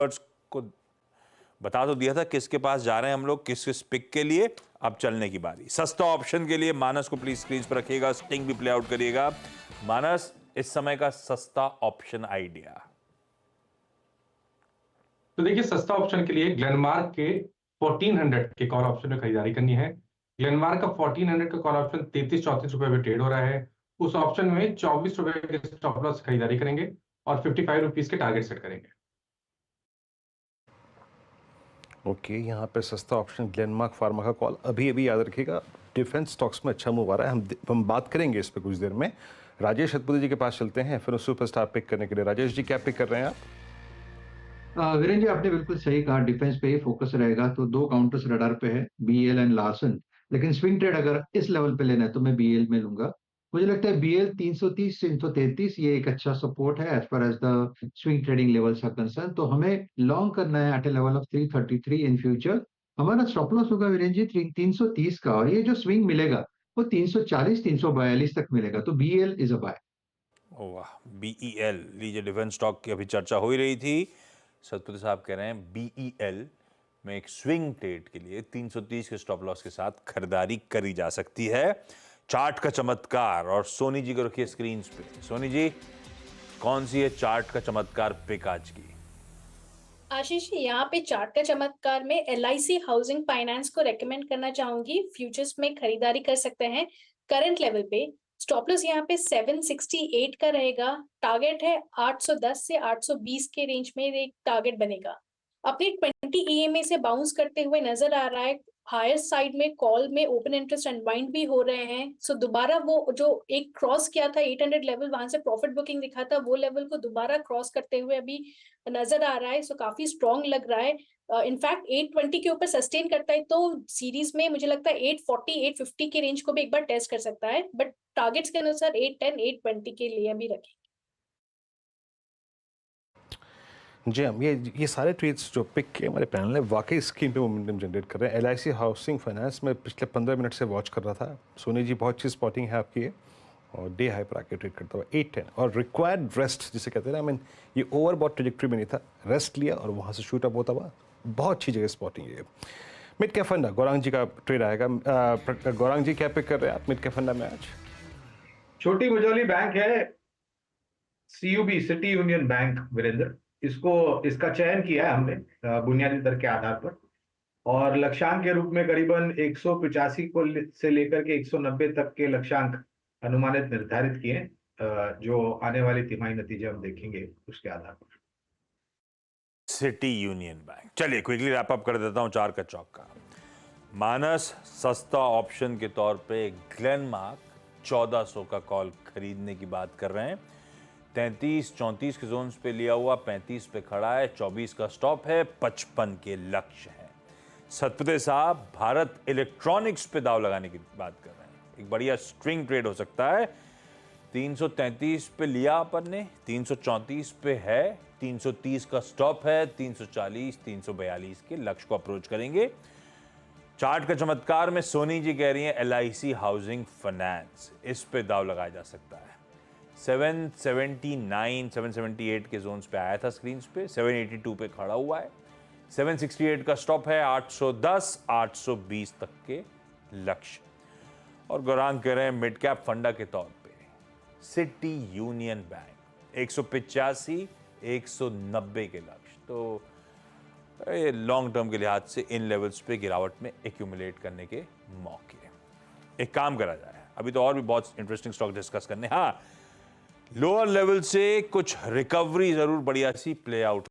को बता तो दिया था किसके पास जा रहे हैं हम लोग, किस किस पिक के लिए। अब चलने की बारी। सस्ता ऑप्शन के लिए मानस को प्लीज स्क्रीन पर रखिएगा, स्टिंग भी प्ले आउट करिएगा। मानस, इस समय का सस्ता ऑप्शन आइडिया। तो देखिए, सस्ता ऑप्शन के लिए ग्लेनमार्क के 1400 के कॉल ऑप्शन में खरीदारी करनी है। ग्लेनमार्क का 1400 का कॉल ऑप्शन 33-34 रुपए में ट्रेड हो रहा है। उस ऑप्शन में 24 रुपए के स्टॉप लॉस खरीदारी करेंगे और 55 रुपीज के टारगेट सेट करेंगे। ओके, यहाँ पे सस्ता ऑप्शन ग्लेनमार्क फार्मा का कॉल अभी अभी याद रखिएगा। डिफेंस स्टॉक्स में अच्छा मूव आ रहा है, हम बात करेंगे इस पे कुछ देर में। राजेश सतपथी जी के पास चलते हैं फिर सुपरस्टार पिक करने के लिए। राजेश जी, क्या पिक कर रहे हैं आप? वीरेंद्र जी, आपने बिल्कुल सही कहा, डिफेंस पे ही फोकस रहेगा। तो दो काउंटर्स रडार पे है, बीएल एंड लार्सन। लेकिन स्विंग ट्रेड अगर इस लेवल पे लेना है तो मैं बीएल में लूंगा। मुझे लगता है बीएल 330 333 ये एक अच्छा सपोर्ट है as far as the swing trading levels are concern. तो हमें लॉन्ग करना है at a level of 333 in future. हमारा स्टॉप लॉस होगा वीरेंद्र जी 330 का, और ये जो स्विंग मिलेगा वो 340 342 तक मिलेगा। तो बीएल इज अ बाय। वाह, बीईएल लीजिए। डिफेंस स्टॉक की अभी चर्चा हो ही रही थी। सतपथी साहब कह रहे हैं बीईएल में एक स्विंग ट्रेड के लिए 330 के स्टॉप लॉस के साथ खरीदारी करी जा सकती है। चार्ट का चमत्कार, और सोनी जी को रखिए स्क्रीन पे। सोनी जी, कौन सी है चार्ट का चमत्कार पिक आज की? आशीष जी, यहाँ पे चार्ट का चमत्कार में एलआईसी हाउसिंग फाइनेंस को रेकमेंड करना चाहूंगी। फ्यूचर्स में खरीदारी कर सकते हैं करंट लेवल पे। स्टॉप लॉस यहाँ पे 768 का रहेगा। टारगेट है 810 से 820 के रेंज में एक टारगेट बनेगा। अपने 20 ईएमए से बाउंस करते हुए नजर आ रहा है। हायर साइड में कॉल में ओपन इंटरेस्ट अनवाइंड भी हो रहे हैं। सो दोबारा वो जो एक क्रॉस किया था 800 लेवल, वहां से प्रॉफिट बुकिंग दिखा था, वो लेवल को दोबारा क्रॉस करते हुए अभी नजर आ रहा है। सो काफी स्ट्रॉन्ग लग रहा है। इनफैक्ट 820 के ऊपर सस्टेन करता है तो सीरीज में मुझे लगता है 840 850 के रेंज को भी एक बार टेस्ट कर सकता है। बट टारगेट्स के अनुसार 810 820 के लिए भी रखें। जी हम ये सारे ट्रेड्स जो पिक किए हमारे पैनल ने वाकई स्क्रीन पे मोमेंटम जनरेट कर रहे हैं। एलआईसी हाउसिंग फाइनेंस में पिछले 15 मिनट से वॉच कर रहा था। सोनी जी, बहुत अच्छी स्पॉटिंग है आपकी ये, और डे हाई पर आके ट्रेड करता हुआ 810 और रिक्वायर्ड रेस्ट जिसे कहते हैं ना, आई मीन ये ओवरबॉट ट्रेजेक्ट्री में नहीं था, रेस्ट लिया और वहाँ से शूट अप होता हुआ बहुत अच्छी जगह स्पॉटिंग है। मिड कैप फंडा गौरांग जी का ट्रेड आएगा। गौरांग जी, क्या पिक कर रहे हैं आप मिड कैप फंडा में आज? छोटी मुजौली बैंक है CUB, city union bank Virendra. इसका चयन किया है हमने बुनियादी दर के आधार पर, और लक्ष्यांक के रूप में करीबन 185 को से लेकर के 190 तक के लक्ष्यांक अनुमानित निर्धारित किए, जो आने वाली तिमाही नतीजे हम देखेंगे उसके आधार पर। City union bank. चलिए क्विकली रैप अप कर देता हूं चार का चौका। मानस सस्ता ऑप्शन के तौर पे ग्लेनमार्क 1400 का कॉल खरीदने की बात कर रहे हैं। 33-34 के जोन्स पे लिया हुआ, 35 पे खड़ा है, 24 का स्टॉप है, 55 के लक्ष्य है। सतपथी साहब भारत इलेक्ट्रॉनिक्स पे दाव लगाने की बात कर रहे हैं। एक बढ़िया स्ट्रिंग ट्रेड हो सकता है। 333 पे लिया अपन ने, 334 पे है, 330 का स्टॉप है, 340 342 के लक्ष्य को अप्रोच करेंगे। चार्ट का चमत्कार में सोनी जी कह रही हैं एलआईसी हाउसिंग फाइनेंस, इस पे दाव लगाया जा सकता है। 779 778 के जोन्स पे आया था स्क्रीन पे, 782 पे खड़ा हुआ है, 768 का स्टॉप है, 810 820 तक के लक्ष्य। और गौरांग कह रहे हैं मिड कैप फंडा के तौर पे सिटी यूनियन बैंक 185 190 के लक्ष्य। तो ये लॉन्ग टर्म के लिहाज से इन लेवल्स पे गिरावट में एक्यूमुलेट करने के मौके। एक काम करा जाए, अभी तो और भी बहुत इंटरेस्टिंग स्टॉक डिस्कस करने। हाँ, लोअर लेवल से कुछ रिकवरी जरूर बढ़िया सी प्ले आउट